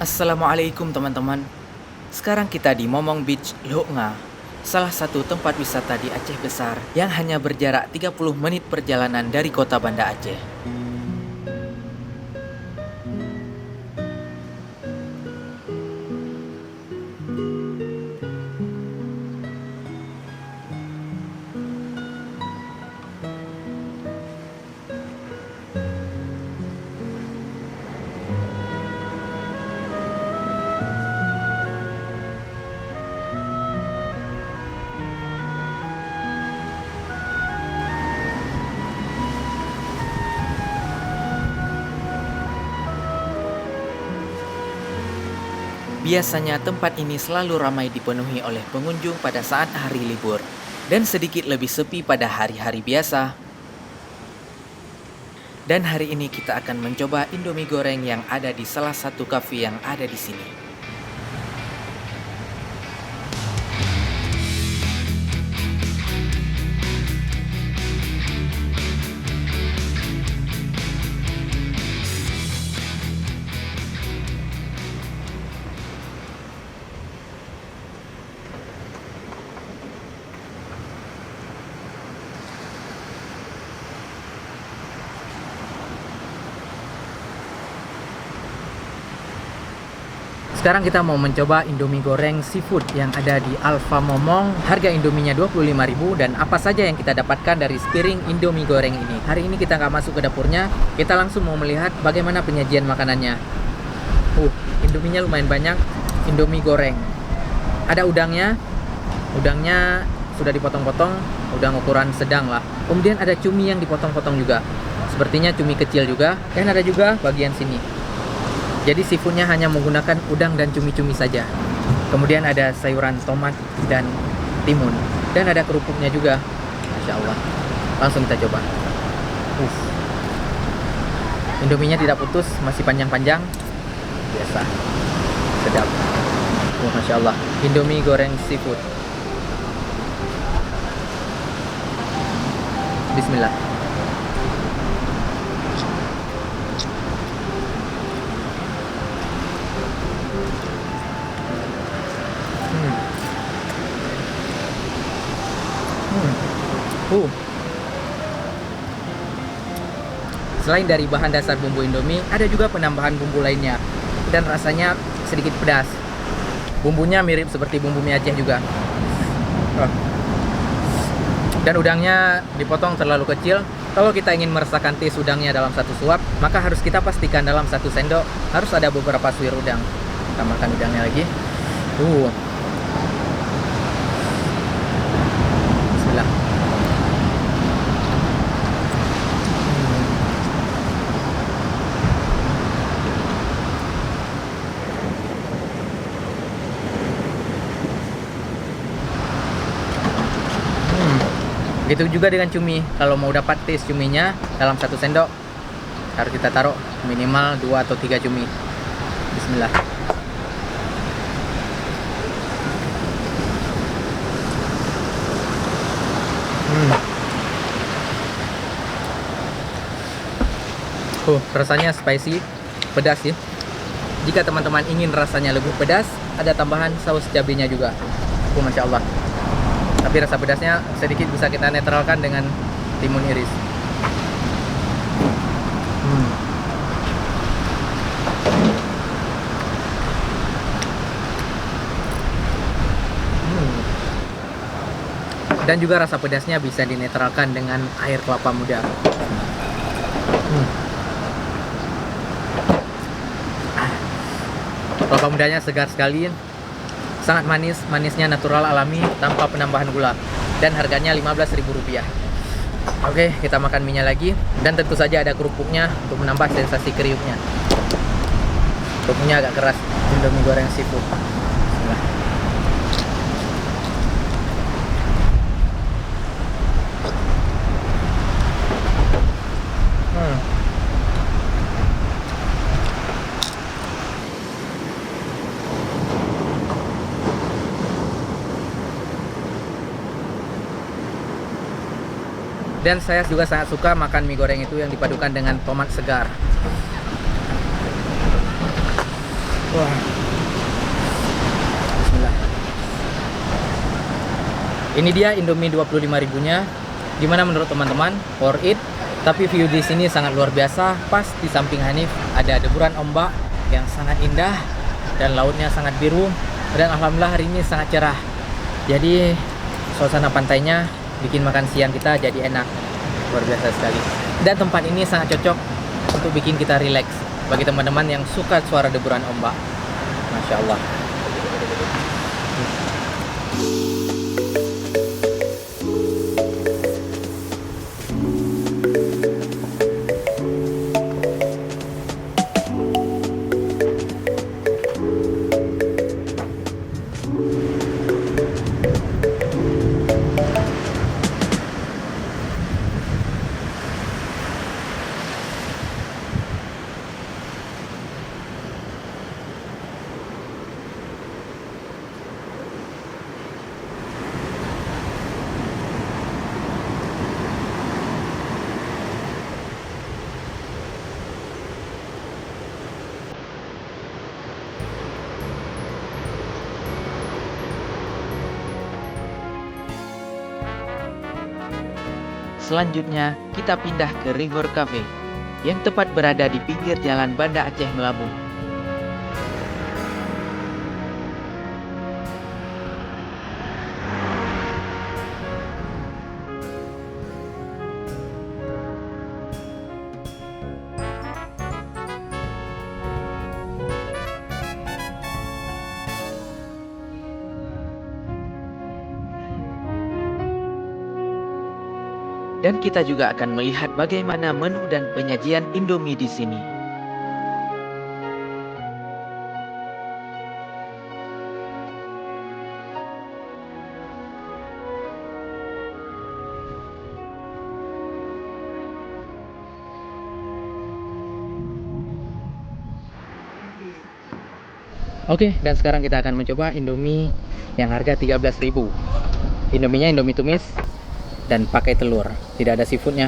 Assalamualaikum teman-teman. Sekarang kita di Momong Beach, Lok Nga, salah satu tempat wisata di Aceh Besar yang hanya berjarak 30 menit perjalanan dari kota Banda Aceh. Biasanya tempat ini selalu ramai dipenuhi oleh pengunjung pada saat hari libur dan sedikit lebih sepi pada hari-hari biasa. Dan hari ini kita akan mencoba Indomie goreng yang ada di salah satu kafe yang ada di sini. Sekarang kita mau mencoba Indomie goreng seafood yang ada di Alfa Momong. Harga Indominya 25.000 dan apa saja yang kita dapatkan dari sepiring Indomie goreng ini. Hari ini kita nggak masuk ke dapurnya, kita langsung mau melihat bagaimana penyajian makanannya. Indominya lumayan banyak. Indomie goreng. Ada udangnya sudah dipotong-potong, udang ukuran sedang lah. Kemudian ada cumi yang dipotong-potong juga. Sepertinya cumi kecil juga. Dan ada juga bagian sini. Jadi seafoodnya hanya menggunakan udang dan cumi-cumi saja. Kemudian ada sayuran tomat dan timun. Dan ada kerupuknya juga. Masya Allah. Langsung kita coba. Indominya tidak putus, masih panjang-panjang. Biasa. Sedap. Masya Allah. Indomie goreng seafood. Bismillah. Selain dari bahan dasar bumbu Indomie, ada juga penambahan bumbu lainnya dan rasanya sedikit pedas. Bumbunya mirip seperti bumbu mie Aceh juga. Dan udangnya dipotong terlalu kecil. Kalau kita ingin merasakan taste udangnya dalam satu suap, maka harus kita pastikan dalam satu sendok harus ada beberapa suir udang. Kita makan udangnya lagi. Bismillah. Begitu juga dengan cumi. Kalau mau dapat taste cuminya dalam satu sendok harus kita taruh minimal 2 atau 3 cumi. Bismillah. Rasanya spicy, pedas ya. Jika teman-teman ingin rasanya lebih pedas, ada tambahan saus cabenya juga. Masya Allah. Tapi rasa pedasnya sedikit bisa kita netralkan dengan timun iris. Dan juga rasa pedasnya bisa dinetralkan dengan air kelapa muda. Kelapa mudanya segar sekali. Sangat manis, manisnya natural alami tanpa penambahan gula. Dan harganya Rp15.000. Oke, kita makan mie-nya lagi. Dan tentu saja ada kerupuknya untuk menambah sensasi kriuknya. Kerupuknya agak keras. Indomie goreng seafood. Bismillah. Dan saya juga sangat suka makan mie goreng itu yang dipadukan dengan tomat segar. Wah. Bismillah. Ini dia Indomie 25.000-nya. Gimana menurut teman-teman? Worth it? Tapi view di sini sangat luar biasa. Pas di samping Hanif ada deburan ombak yang sangat indah dan lautnya sangat biru. Dan alhamdulillah hari ini sangat cerah. Jadi suasana pantainya bikin makan siang kita jadi enak. Luar biasa sekali. Dan tempat ini sangat cocok untuk bikin kita rileks. Bagi teman-teman yang suka suara deburan ombak. Masya Allah. Selanjutnya, kita pindah ke River Cafe, yang tepat berada di pinggir jalan Banda Aceh Melabu. Dan kita juga akan melihat bagaimana menu dan penyajian Indomie di sini. Oke, dan sekarang kita akan mencoba Indomie yang harga 13.000. Indominya Indomie tumis dan pakai telur, tidak ada seafoodnya.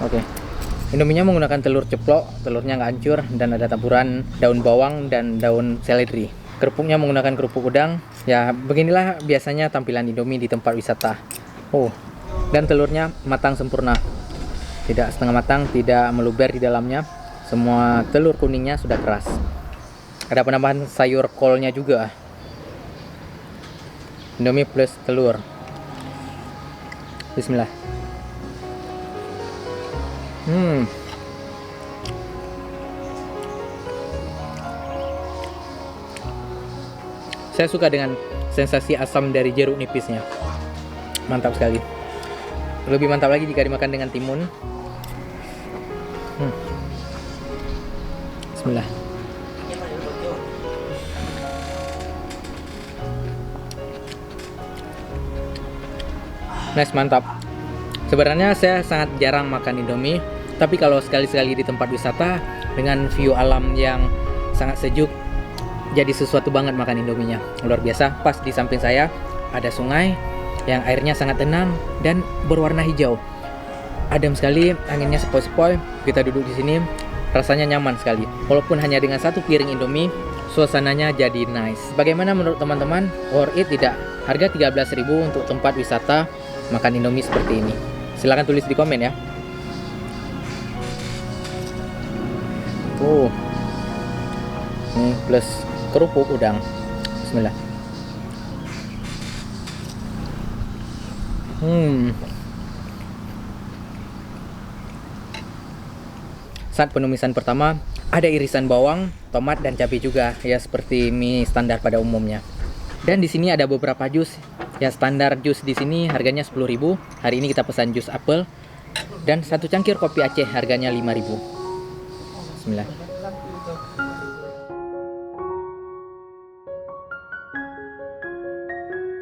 Oke, Indominya menggunakan telur ceplok, telurnya nggak hancur, dan ada taburan daun bawang dan daun seledri. Kerupuknya menggunakan kerupuk udang. Ya, beginilah biasanya tampilan Indomie di tempat wisata. Dan telurnya matang sempurna, tidak setengah matang, tidak meluber di dalamnya. Semua telur kuningnya sudah keras. Ada penambahan sayur kolnya juga. Indomie plus telur. Bismillah. Saya suka dengan sensasi asam dari jeruk nipisnya. Mantap sekali. Lebih mantap lagi jika dimakan dengan timun. Bismillah. Nice, mantap. Sebenarnya saya sangat jarang makan Indomie, tapi kalau sekali-sekali di tempat wisata dengan view alam yang sangat sejuk, jadi sesuatu banget makan Indominya. Luar biasa. Pas di samping saya ada sungai yang airnya sangat tenang dan berwarna hijau. Adem sekali, anginnya sepoi-sepoi. Kita duduk di sini, rasanya nyaman sekali. Walaupun hanya dengan satu piring Indomie, suasananya jadi nice. Bagaimana menurut teman-teman? Worth it tidak? Harga 13.000 untuk tempat wisata makan Indomie seperti ini. Silahkan tulis di komen ya. Ini plus kerupuk udang. Bismillah. Saat penumisan pertama ada irisan bawang, tomat dan cabai juga, ya seperti mie standar pada umumnya. Dan di sini ada beberapa jus. Ya standar jus di sini harganya 10.000. Hari ini kita pesan jus apel dan satu cangkir kopi Aceh harganya 5.000. Bismillah.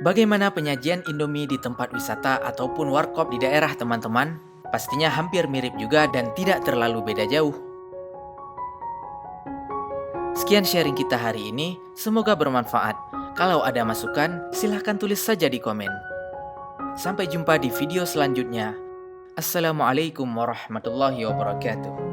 Bagaimana penyajian Indomie di tempat wisata ataupun warkop di daerah teman-teman? Pastinya hampir mirip juga dan tidak terlalu beda jauh. Sekian sharing kita hari ini, semoga bermanfaat. Kalau ada masukan, silahkan tulis saja di komen. Sampai jumpa di video selanjutnya. Assalamualaikum warahmatullahi wabarakatuh.